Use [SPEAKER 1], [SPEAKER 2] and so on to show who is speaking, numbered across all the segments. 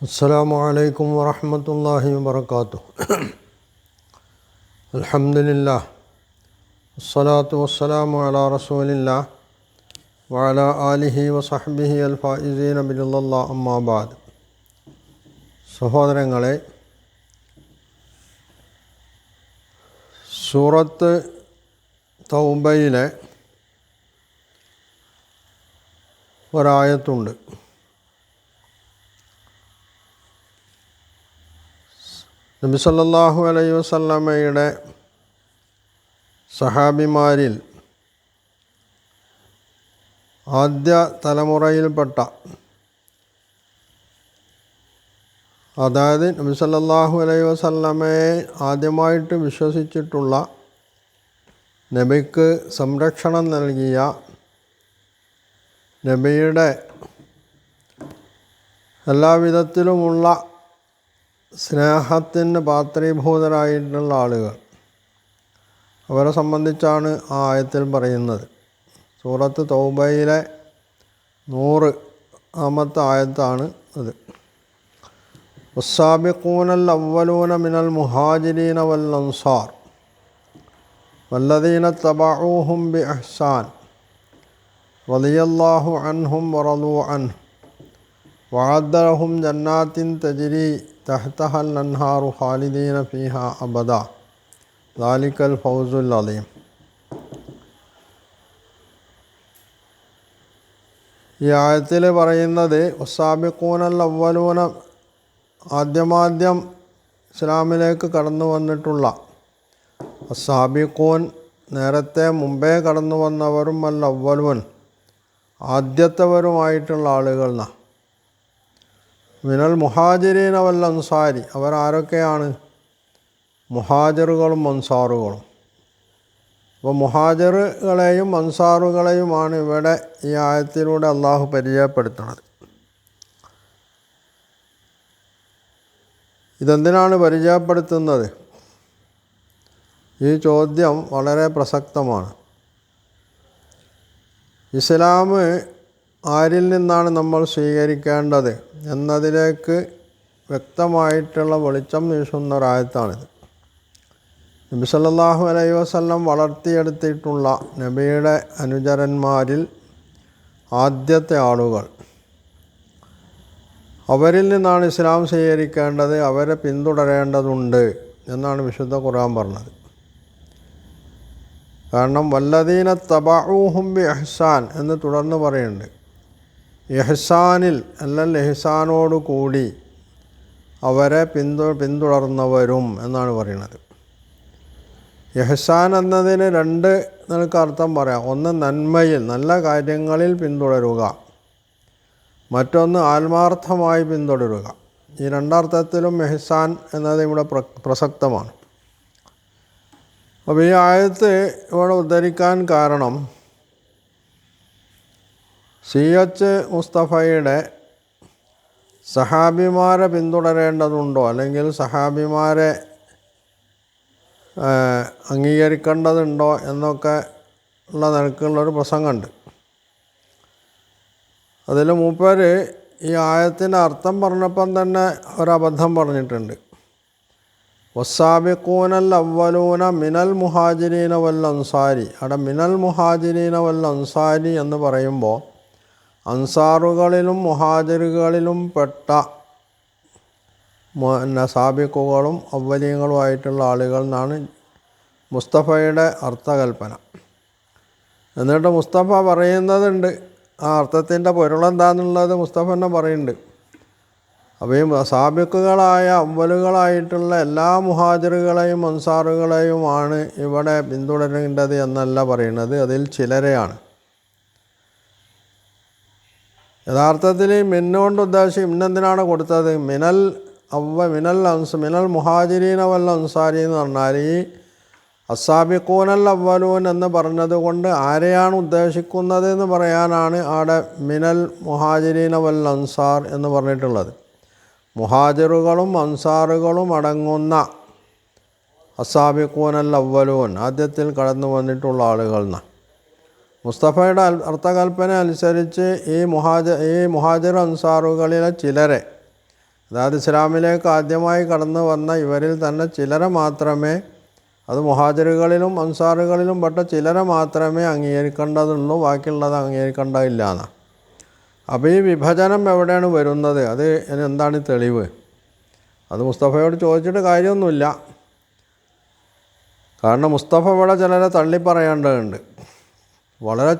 [SPEAKER 1] അസ്സലാമു അലൈക്കും വറഹ്മത്തുള്ളാഹി വബറകാതുഹു. അൽഹംദുലില്ലാഹ് വസ്സലാത്തു വസ്സലാമു അലാ റസൂലില്ലാഹ് വഅലാ ആലിഹി വസഹ്ബിഹി അൽ ഫായിസീന ബില്ലാഹ് അമ്മാ ബഅദ്. സഹോദരങ്ങളെ, സൂറത്ത് തൗബയിലെ ഒരായത്തുണ്ട്. നബി സല്ലല്ലാഹു അലൈഹി വസല്ലമയുടെ സഹാബിമാരിൽ ആദ്യ തലമുറയിൽപ്പെട്ട, അതായത് നബി സല്ലല്ലാഹു അലൈഹി വസല്ലമയെ ആദ്യമായിട്ട് വിശ്വസിച്ചിട്ടുള്ള, നബിക്ക് സംരക്ഷണം നൽകിയ, നബിയുടെ എല്ലാവിധത്തിലുമുള്ള സ്നേഹത്തിന് പാത്രീഭൂതരായിട്ടുള്ള ആളുകൾ, അവരെ സംബന്ധിച്ചാണ് ആ ആയത്തിൽ പറയുന്നത്. സൂറത്ത് തൗബയിലെ 100-ാമത്തെ ആയത്താണ് അത്. വസ്സാബിഖൂനൽ അവ്വലൂന മിനൽ മുഹാജിരീന വൽ അൻസാർ വല്ലദീന തബഊഹും ബിഇഹ്സാൻ റളിയല്ലാഹു അൻഹും വറളൂ അൻഹു വഅദ്ദ ലഹും ജന്നാത്തിൻ തജ്രി തഹ്തഹൽ അൻഹാറു ഖാലിദീന ഫീഹാ അബദ ദാലിക്കൽ ഫൗസുൽ അലീം. ഈ ആയത്തിൽ പറയുന്നത് വസ്സാബിഖൂനൽ അവ്വലൂന, ആദ്യമാദ്യം ഇസ്ലാമിലേക്ക് കടന്നു വന്നിട്ടുള്ള, വസ്സാബിഖൂൻ നേരത്തെ മുമ്പേ കടന്നു വന്നവരും, അൽ അവ്വലൂൻ ആദ്യത്തവരുമായിട്ടുള്ള ആളുകൾ. മിനൽ മുഹാജിരീന വൽ അൻസാരി, അവരാരൊക്കെയാണ്? മുഹാജിറുകളും അൻസാറുകളും. അപ്പോൾ മുഹാജിറുകളെയും അൻസാറുകളെയുമാണ് ഇവിടെ ഈ ആയത്തിലൂടെ അള്ളാഹു പരിചയപ്പെടുത്തുന്നത്. ഇതെന്തിനാണ് പരിചയപ്പെടുത്തുന്നത്? ഈ ചോദ്യം വളരെ പ്രസക്തമാണ്. ഇസ്ലാം ആരിൽ നിന്നാണ് നമ്മൾ സ്വീകരിക്കേണ്ടത് എന്നതിലേക്ക് വ്യക്തമായിട്ടുള്ള വെളിച്ചം വീശുന്ന ഒരായത്താണിത്. നബി സല്ലല്ലാഹു അലൈഹി വസല്ലം വളർത്തിയെടുത്തിട്ടുള്ള നബിയുടെ അനുചരന്മാരിൽ ആദ്യത്തെ ആളുകൾ, അവരിൽ നിന്നാണ് ഇസ്ലാം സ്വീകരിക്കേണ്ടത്, അവരെ പിന്തുടരേണ്ടതുണ്ട് എന്നാണ് വിശുദ്ധ ഖുർആൻ പറഞ്ഞത്. കാരണം വല്ലദീന തബഊഹും ബിഇഹ്സാൻ എന്ന് തുടർന്ന് പറയുന്നുണ്ട്. ഇഹ്സാനിൽ, അല്ലെങ്കിൽ ഇഹ്സാനോട് കൂടി അവരെ പിന്തുടർന്നവരും എന്നാണ് പറയുന്നത്. ഇഹ്സാൻ എന്നതിന് രണ്ട് നിലക്ക് അർത്ഥം പറയാം. ഒന്ന് നന്മയിൽ, നല്ല കാര്യങ്ങളിൽ പിന്തുടരുക. മറ്റൊന്ന് ആത്മാർത്ഥമായി പിന്തുടരുക. ഈ രണ്ടർത്ഥത്തിലും ഇഹ്സാൻ എന്നത് ഇവിടെ പ്രസക്തമാണ്. അപ്പോൾ ഈ ആയത്ത് ഇവിടെ ഉദ്ധരിക്കാൻ കാരണം, CH മുസ്തഫയുടെ സഹാബിമാരെ പിന്തുടരേണ്ടതുണ്ടോ, അല്ലെങ്കിൽ സഹാബിമാരെ അംഗീകരിക്കേണ്ടതുണ്ടോ എന്നൊക്കെ ഉള്ള നിലക്കുള്ളൊരു പ്രസംഗമുണ്ട്. അതിൽ മൂപ്പര് ഈ ആയത്തിൻ്റെ അർത്ഥം പറഞ്ഞപ്പം തന്നെ ഒരബദ്ധം പറഞ്ഞിട്ടുണ്ട്. വസ്സാബിഖൂനൽ അവ്വലൂന മിനൽ മുഹാജിരീന വൽ അൻസാരി, അവിടെ മിനൽ മുഹാജിരീന വൽ അൻസാരി എന്ന് പറയുമ്പോൾ അൻസാറുകളിലും മുഹാജിറുകളിലും പെട്ട സാബിഖുകളും അവ്വലീങ്ങളുമായിട്ടുള്ള ആളുകൾ എന്നാണ് മുസ്തഫയുടെ അർത്ഥകൽപ്പന. എന്നിട്ട് മുസ്തഫ പറയുന്നതുണ്ട്, ആ അർത്ഥത്തിൻ്റെ പൊരുളെന്താണെന്നുള്ളത് മുസ്തഫ തന്നെ പറയുന്നുണ്ട്. അപ്പോൾ ഈ സാബിഖുകളായ അവ്വലുകളായിട്ടുള്ള എല്ലാ മുഹാജിറുകളെയും അൻസാറുകളെയുമാണ് ഇവിടെ പിന്തുടരേണ്ടത് എന്നല്ല പറയുന്നത്, അതിൽ ചിലരെയാണ്. യഥാർത്ഥത്തിൽ മിന്നുകൊണ്ട് ഉദ്ദേശിച്ച് ഇന്നെന്തിനാണ് കൊടുത്തത്? മിനൽ മുഹാജിരീന വൽ അൻസാരി എന്ന് പറഞ്ഞാൽ, ഈ അസ്സാബിഖൂനൽ അവ്വലൂൻ എന്ന് പറഞ്ഞത് കൊണ്ട് ആരെയാണ് ഉദ്ദേശിക്കുന്നത് എന്ന് പറയാനാണ് അവിടെ മിനൽ മുഹാജിരീന വൽ അൻസാർ എന്ന് പറഞ്ഞിട്ടുള്ളത്. മുഹാജിറുകളും അൻസാറുകളും അടങ്ങുന്ന അസ്സാബിഖൂനൽ അവ്വലൂൻ, ആദ്യത്തിൽ കടന്നു വന്നിട്ടുള്ള ആളുകൾ എന്നാണ്. മുസ്തഫയുടെ അർത്ഥകൽപ്പന അനുസരിച്ച് ഈ മുഹാജിർ അൻസാറുകളിലെ ചിലരെ, അതായത് ഇസ്ലാമിലേക്ക് ആദ്യമായി കടന്നു വന്ന ഇവരിൽ തന്നെ ചിലരെ മാത്രമേ, അത് മുഹാജിറുകളിലും അൻസാറുകളിലും പെട്ട ചിലരെ മാത്രമേ അംഗീകരിക്കേണ്ടതുള്ളൂ, ബാക്കിയുള്ളത് അംഗീകരിക്കേണ്ടതില്ല എന്നാണ്. അപ്പോൾ ഈ വിഭജനം എവിടെയാണ് വരുന്നത്? അത് എന്താണ് തെളിവ്? അത് മുസ്തഫയോട് ചോദിച്ചിട്ട് കാര്യമൊന്നുമില്ല. കാരണം മുസ്തഫ ഇവിടെ ചിലരെ തള്ളിപ്പറയേണ്ടതുണ്ട്. വളരെ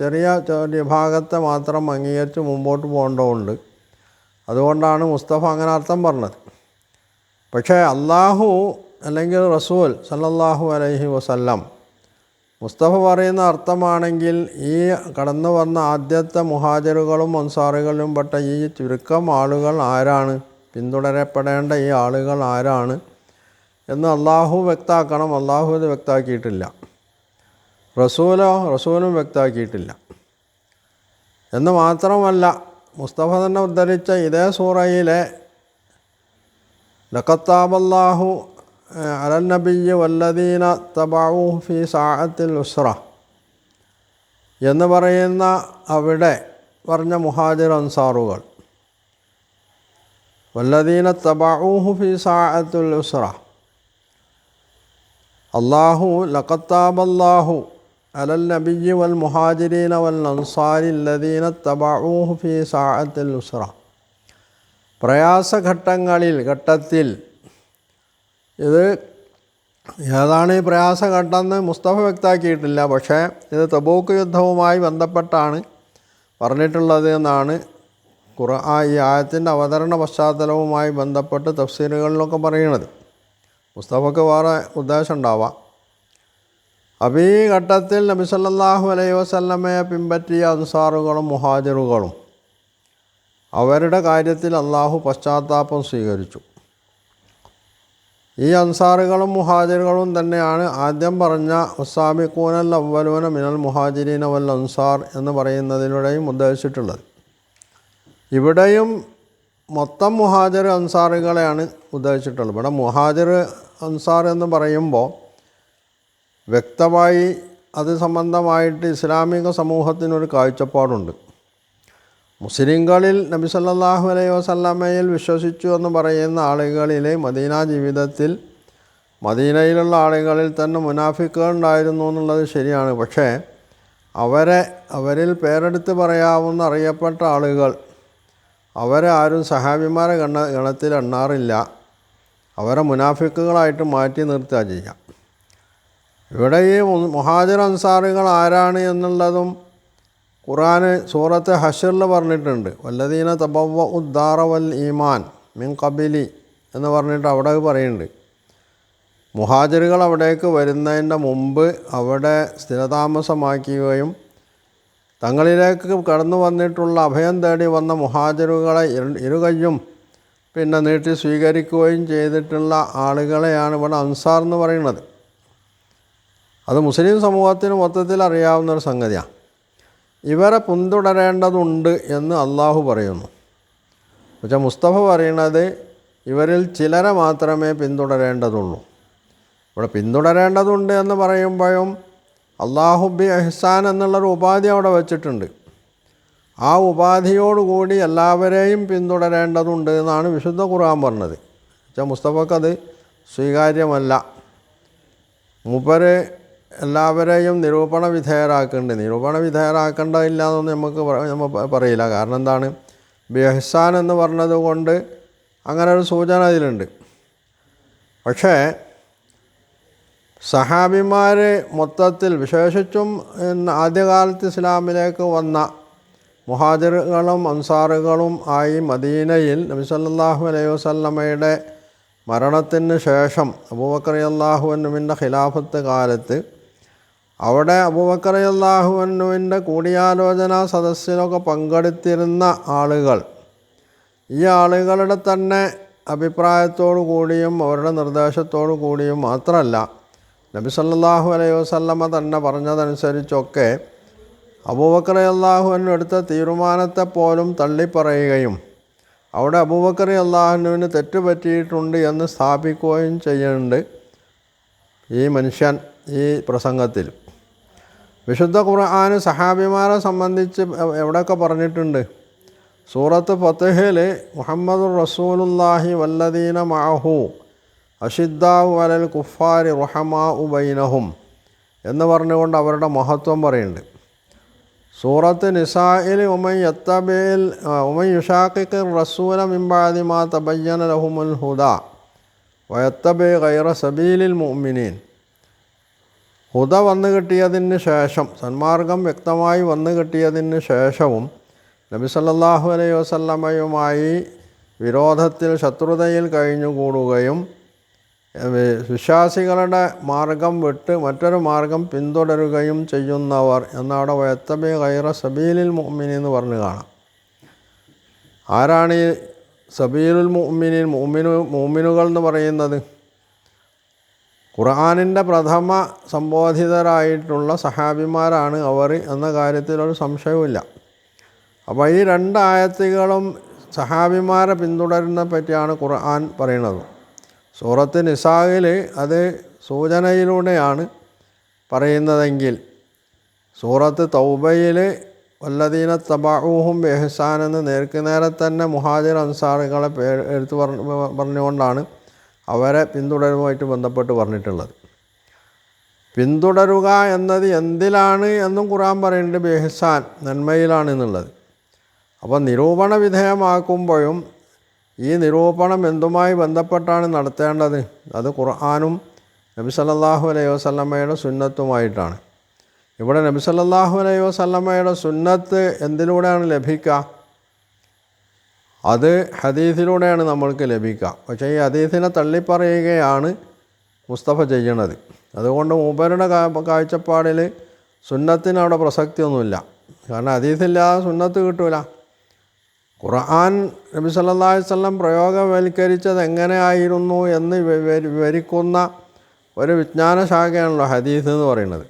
[SPEAKER 1] ചെറിയ വിഭാഗത്തെ മാത്രം അംഗീകരിച്ച് മുമ്പോട്ട് പോകേണ്ടതുണ്ട്. അതുകൊണ്ടാണ് മുസ്തഫ അങ്ങനെ അർത്ഥം പറഞ്ഞത്. പക്ഷേ അള്ളാഹു അല്ലെങ്കിൽ റസൂൽ സല്ലല്ലാഹു അലൈഹി വസല്ലം മുസ്തഫ പറയുന്ന അർത്ഥമാണെങ്കിൽ ഈ കടന്നു വന്ന ആദ്യത്തെ മുഹാജിറുകളും അൻസാറുകളിലും പെട്ട ഈ ചുരുക്കം ആളുകൾ ആരാണ്, പിന്തുടരപ്പെടേണ്ട ഈ ആളുകൾ ആരാണ് എന്ന് അള്ളാഹു വ്യക്തമാക്കണം. അള്ളാഹു ഇത് വ്യക്തമാക്കിയിട്ടില്ല. റസൂലും വ്യക്തമാക്കിയിട്ടില്ല. എന്ന് മാത്രമല്ല, മുസ്തഫ തന്നെ ഉദ്ധരിച്ച ഇതേ സൂറയിലെ ലഖത്താബല്ലാഹു അലൻ നബിയ്യ വല്ലദീന തബഊ ഫി സാഅത്തിൽ ഉസ്ര എന്ന് പറയുന്ന അവിടെ പറഞ്ഞ മുഹാജിർ അൻസാറുകൾ, വല്ലദീന തബഊഹു ഫി സാഅത്തുൽ ഉസ്ര, അല്ലാഹു ലഖത്താബല്ലാഹു അലൽ നബിയ്യ വൽ മുഹാജിരീന വൽ അൻസാരി അല്ലദീന തബഊഹു ഫി സാഅത്തിൽ ഉസ്ര, ഘട്ടത്തിൽ ഇത് ഏതാണ് ഈ പ്രയാസഘട്ടം എന്ന് മുസ്തഫ വ്യക്തമാക്കിയിട്ടില്ല. പക്ഷേ ഇത് തബൂക്ക് യുദ്ധവുമായി ബന്ധപ്പെട്ടാണ് പറഞ്ഞിട്ടുള്ളത് എന്നാണ് ഈ ആയത്തിൻ്റെ അവതരണ പശ്ചാത്തലവുമായി ബന്ധപ്പെട്ട് തഫ്സീറുകളിലൊക്കെ പറയുന്നത്. മുസ്തഫക്ക് വേറെ ഉദ്ദേശം ഉണ്ടാവാം. അപ്പോൾ ഈ ഘട്ടത്തിൽ നബി സല്ലല്ലാഹു അലൈഹി വസല്ലമയെ പിൻപറ്റിയ അൻസാറുകളും മുഹാജിറുകളും അവരുടെ കാര്യത്തിൽ അള്ളാഹു പശ്ചാത്താപം സ്വീകരിച്ചു. ഈ അൻസാറുകളും മുഹാജിറുകളും തന്നെയാണ് ആദ്യം പറഞ്ഞ വസ്സാബിഖൂനൽ അവ്വലൂന മിനൽ മുഹാജിരീന വൽ അൻസാർ എന്ന് പറയുന്നതിലൂടെയും ഉദ്ദേശിച്ചിട്ടുള്ളത്. ഇവിടെയും മൊത്തം മുഹാജിർ അൻസാറുകളെയാണ് ഉദ്ദേശിച്ചിട്ടുള്ളത്. ഇവിടെ മുഹാജിർ അൻസാർ എന്ന് പറയുമ്പോൾ വ്യക്തമായി അത് സംബന്ധമായിട്ട് ഇസ്ലാമിക സമൂഹത്തിനൊരു കാഴ്ചപ്പാടുണ്ട്. മുസ്ലിങ്ങളിൽ നബി സല്ലല്ലാഹു അലൈഹി വസല്ലമയിൽ വിശ്വസിച്ചു എന്ന് പറയുന്ന ആളുകളിലെ മദീന ജീവിതത്തിൽ മദീനയിലുള്ള ആളുകളിൽ തന്നെ മുനാഫിക്കുകൾ ഉണ്ടായിരുന്നു എന്നുള്ളത് ശരിയാണ്. പക്ഷേ അവരിൽ പേരെടുത്ത് പറയാവുന്ന അറിയപ്പെട്ട ആളുകൾ അവരെ ആരും സഹാബിമാരെ ഗണത്തിൽ എണ്ണാറില്ല. അവരെ മുനാഫിക്കുകളായിട്ട് മാറ്റി നിർത്തുക ചെയ്യാം. ഇവിടെ ഈ മുഹാജിർ അൻസാറുകൾ ആരാണ് എന്നുള്ളതും ഖുർആൻ സൂറത്ത് ഹശ്റിൽ പറഞ്ഞിട്ടുണ്ട്. വല്ലദീന തബവ്വഉ ദാറ വൽ ഈമാൻ മിൻ ഖബലി എന്ന് പറഞ്ഞിട്ട് അവിടെ പറയുന്നുണ്ട്. മുഹാജിറുകൾ അവിടേക്ക് വരുന്നതിൻ്റെ മുമ്പ് അവിടെ സ്ഥിരതാമസമാക്കുകയും തങ്ങളിലേക്ക് കടന്നു വന്നിട്ടുള്ള അഭയം തേടി വന്ന മുഹാജിറുകളെ ഇരുകയ്യും നീട്ടി സ്വീകരിക്കുകയും ചെയ്തിട്ടുള്ള ആളുകളെയാണ് ഇവിടെ അൻസാർ എന്ന് പറയുന്നത്. അത് മുസ്ലിം സമൂഹത്തിന് മൊത്തത്തിൽ അറിയാവുന്നൊരു സംഗതിയാണ്. ഇവരെ പിന്തുടരേണ്ടതുണ്ട് എന്ന് അള്ളാഹു പറയുന്നു. പക്ഷേ മുസ്തഫ പറയുന്നത് ഇവരിൽ ചിലരെ മാത്രമേ പിന്തുടരേണ്ടതുള്ളൂ. ഇവിടെ പിന്തുടരേണ്ടതുണ്ട് എന്ന് പറയുമ്പോഴും അള്ളാഹു ബി ഇഹ്സാൻ എന്നുള്ളൊരു ഉപാധി അവിടെ വച്ചിട്ടുണ്ട്. ആ ഉപാധിയോടുകൂടി എല്ലാവരെയും പിന്തുടരേണ്ടതുണ്ട് എന്നാണ് വിശുദ്ധ ഖുർആൻ പറഞ്ഞത്. പക്ഷേ മുസ്തഫക്കത് സ്വീകാര്യമല്ല. മൂപ്പര് എല്ലാവരെയും നിരൂപണ വിധേയരാക്കുന്നുണ്ട്. നിരൂപണ വിധേയരാക്കേണ്ടതില്ല എന്നൊന്നും നമ്മൾ പറയില്ല. കാരണം എന്താണ്, ബി ഇഹ്സാൻ എന്ന് പറഞ്ഞത് കൊണ്ട് അങ്ങനെ ഒരു സൂചന ഇതിലുണ്ട്. പക്ഷേ സഹാബിമാർ മൊത്തത്തിൽ വിശേഷിച്ചും ആദ്യകാലത്ത് ഇസ്ലാമിലേക്ക് വന്ന മുഹാജിറുകളും അൻസാറുകളും ആയി മദീനയിൽ നബി സല്ലല്ലാഹു അലൈഹി വസല്ലമയുടെ മരണത്തിന് ശേഷം അബൂബക്കർ റളിയല്ലാഹു അൻഹുവിൻ്റെ ഖിലാഫത്ത് കാലത്ത് അവിടെ അബൂബക്കർ റളിയല്ലാഹു അൻഹുവിൻ്റെ കൂടിയാലോചനാ സദസ്സിലൊക്കെ പങ്കെടുത്തിരുന്ന ആളുകൾ ഈ ആളുകളുടെ തന്നെ അഭിപ്രായത്തോടു കൂടിയും അവരുടെ നിർദ്ദേശത്തോടു കൂടിയും മാത്രമല്ല നബി സല്ലല്ലാഹു അലൈഹി വസല്ലമ തന്നെ പറഞ്ഞതനുസരിച്ചൊക്കെ അബൂബക്കർ റളിയല്ലാഹു അൻഹു എടുത്ത തീരുമാനത്തെ പോലും തള്ളിപ്പറയുകയും അവിടെ അബൂബക്കർ റളിയല്ലാഹു അൻഹുവിന് തെറ്റുപറ്റിയിട്ടുണ്ട് എന്ന് സ്ഥാപിക്കുകയും ചെയ്യുന്നുണ്ട് ഈ മനുഷ്യൻ ഈ പ്രസംഗത്തിൽ. വിശുദ്ധ ഖുർആൻ സഹാബിമാരെ സംബന്ധിച്ച് എവിടെയൊക്കെ പറഞ്ഞിട്ടുണ്ട്? സൂറത്ത് ഫത്ഹിൽ മുഹമ്മദുർ റസൂലുള്ളാഹി വല്ലദീന മഅഹു അഷിദ്ദാഉ അലൽ കുഫാരി റുഹമാഉ ബൈനഹും എന്ന് പറഞ്ഞുകൊണ്ട് അവരുടെ മഹത്വം പറയുന്നുണ്ട്. സൂറത്ത് നിസായിൽ ഉമൻ യുശാഖിഖിർ റസൂല മിൻ ബഅദി മാ തബയ്യന ലഹുമുൽ ഹുദാ വയത്തബി ഗൈറ സബീലിൽ മുഅ്മിനീൻ. ഹുദ വന്നു കിട്ടിയതിന് ശേഷം, സന്മാർഗം വ്യക്തമായി വന്നു കിട്ടിയതിന് ശേഷവും നബി സല്ലല്ലാഹു അലൈഹി വസല്ലമയുമായി വിരോധത്തിൽ ശത്രുതയിൽ കഴിഞ്ഞുകൂടുകയും വിശ്വാസികളുടെ മാർഗം വിട്ട് മറ്റൊരു മാർഗം പിന്തുടരുകയും ചെയ്യുന്നവർ എന്നവിടെ വയത്തബി ഗൈറ സബീലിൽ മുഅ്മിനീൻ എന്ന് പറഞ്ഞു കാണാം. ആരാണ് ഈ സബീലുൽ മുഅ്മിനീൻ, മുഅ്മിനുകൾ എന്ന് പറയുന്നത്? ഖുർആനിൻ്റെ പ്രഥമ സംബോധിതരായിട്ടുള്ള സഹാബിമാരാണ് അവർ എന്ന കാര്യത്തിലൊരു സംശയവുമില്ല. അപ്പോൾ ഈ രണ്ടായത്തുകളും സഹാബിമാരെ പിന്തുടരുന്നതിനെ പറ്റിയാണ് ഖുർആൻ പറയുന്നത്. സൂറത്ത് നിസായിൽ അത് സൂചനയിലൂടെയാണ് പറയുന്നതെങ്കിൽ സൂറത്ത് തൗബയിൽ വല്ലദീന തബഊഹും ബിഇഹ്സാൻ എന്ന് നേർക്ക് നേരെ തന്നെ മുഹാജിർ അൻസാറുകളെ എടുത്ത് പറഞ്ഞുകൊണ്ടാണ് അവരെ പിന്തുടരുമായിട്ട് ബന്ധപ്പെട്ട് പറഞ്ഞിട്ടുള്ളത്. പിന്തുടരുക എന്നത് എന്തിലാണ് എന്നും ഖുർആൻ പറയുന്നുണ്ട്, ബിഇഹ്സാൻ നന്മയിലാണ് എന്നുള്ളത്. അപ്പോൾ നിരൂപണ വിധേയമാക്കുമ്പോഴും ഈ നിരൂപണം എന്തുമായി ബന്ധപ്പെട്ടാണ് നടത്തേണ്ടത്? അത് ഖുർആനും നബി സല്ലല്ലാഹു അലൈഹി വസല്ലമയുടെ സുന്നത്തുമായിട്ടാണ്. ഇവിടെ നബി സല്ലല്ലാഹു അലൈഹി വസല്ലമയുടെ സുന്നത്ത് എന്തിലൂടെയാണ് ലഭിക്കുക? അത് ഹദീസിലൂടെയാണ് നമ്മൾക്ക് ലഭിക്കുക. പക്ഷേ ഈ ഹദീസിനെ തള്ളിപ്പറയുകയാണ് മുസ്തഫ ചെയ്യണത്. അതുകൊണ്ട് മൂപ്പരുടെ കാഴ്ചപ്പാടിൽ സുന്നത്തിന് അവിടെ പ്രസക്തിയൊന്നുമില്ല. കാരണം ഹദീസില്ലാതെ സുന്നത്ത് കിട്ടൂല. ഖുർആൻ നബി സല്ലല്ലാഹു അലൈഹി വസല്ലം പ്രയോഗവൽക്കരിച്ചത് എങ്ങനെയായിരുന്നു എന്ന് വിവരിക്കുന്ന ഒരു വിജ്ഞാന ശാഖയാണല്ലോ ഹദീസ് എന്ന് പറയുന്നത്.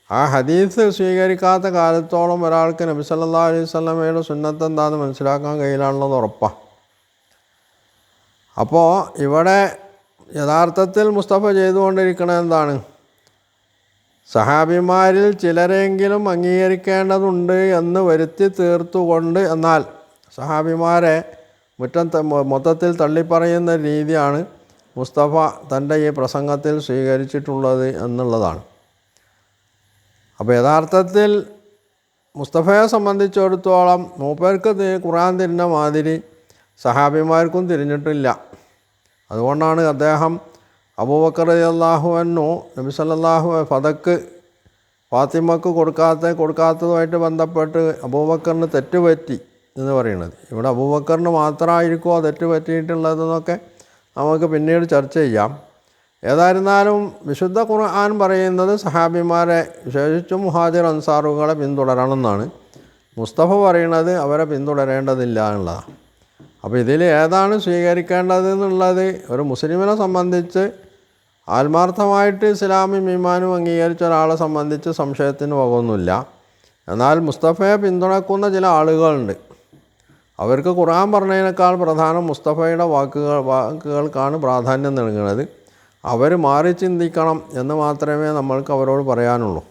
[SPEAKER 1] ആ ഹദീസ് സ്വീകരിക്കാത്ത കാലത്തോളം ഒരാൾക്ക് നബി സല്ലല്ലാഹു അലൈഹി വസല്ലമയുടെ സുന്നത്ത് എന്താണെന്ന് മനസ്സിലാക്കാൻ കഴിയില്ലാന്നുള്ളത് ഉറപ്പാണ്. അപ്പോൾ ഇവിടെ യഥാർത്ഥത്തിൽ മുസ്തഫ ചെയ്തുകൊണ്ടിരിക്കുന്നത് എന്താണ്? സഹാബിമാരിൽ ചിലരെങ്കിലും അംഗീകരിക്കേണ്ടതുണ്ട് എന്ന് വരുത്തി തീർത്തുകൊണ്ട്, എന്നാൽ സഹാബിമാരെ മൊത്തത്തിൽ തള്ളിപ്പറയുന്ന രീതിയാണ് മുസ്തഫ തൻ്റെ ഈ പ്രസംഗത്തിൽ സ്വീകരിച്ചിട്ടുള്ളത് എന്നുള്ളതാണ്. അപ്പോൾ യഥാർത്ഥത്തിൽ മുസ്തഫയെ സംബന്ധിച്ചിടത്തോളം മൂപ്പർക്ക് ഖുർആൻ തിരിഞ്ഞ മാതിരി സഹാബിമാർക്കും തിരിഞ്ഞിട്ടില്ല. അതുകൊണ്ടാണ് അദ്ദേഹം അബൂബക്കർ റളിയല്ലാഹു അൻഹു നബി സല്ലല്ലാഹു ഫതക്ക് ഫാത്തിമക്ക് കൊടുക്കാത്തതുമായിട്ട് ബന്ധപ്പെട്ട് അബൂബക്കറിന് തെറ്റുപറ്റി എന്ന് പറയുന്നത്. ഇവിടെ അബൂബക്കറിന് മാത്രമായിരിക്കുമോ തെറ്റ് പറ്റിയിട്ടുള്ളതെന്നൊക്കെ നമുക്ക് പിന്നീട് ചർച്ച ചെയ്യാം. ഏതായിരുന്നാലും വിശുദ്ധ ഖുർആൻ പറയുന്നത് സഹാബിമാരെ, വിശേഷിച്ചും മുഹാജിർ അൻസാറുകളെ പിന്തുടരണമെന്നാണ്. മുസ്തഫ പറയുന്നത് അവരെ പിന്തുടരേണ്ടതില്ല എന്നുള്ളതാണ്. അപ്പോൾ ഇതിൽ ഏതാണ് സ്വീകരിക്കേണ്ടത് എന്നുള്ളത് ഒരു മുസ്ലിമിനെ സംബന്ധിച്ച്, ആത്മാർത്ഥമായിട്ട് ഇസ്ലാമും ഈമാനും അംഗീകരിച്ച ഒരാളെ സംബന്ധിച്ച് സംശയത്തിന് വകയൊന്നുമില്ല. എന്നാൽ മുസ്തഫയെ പിന്തുണക്കുന്ന ചില ആളുകളുണ്ട്. അവർക്ക് ഖുർആൻ പറഞ്ഞതിനേക്കാൾ പ്രധാനം മുസ്തഫയുടെ വാക്കുകൾക്കാണ് പ്രാധാന്യം നൽകുന്നത്. അവർ മാറി ചിന്തിക്കണം എന്ന് മാത്രമേ നമ്മൾക്ക് അവരോട് പറയാനുള്ളൂ.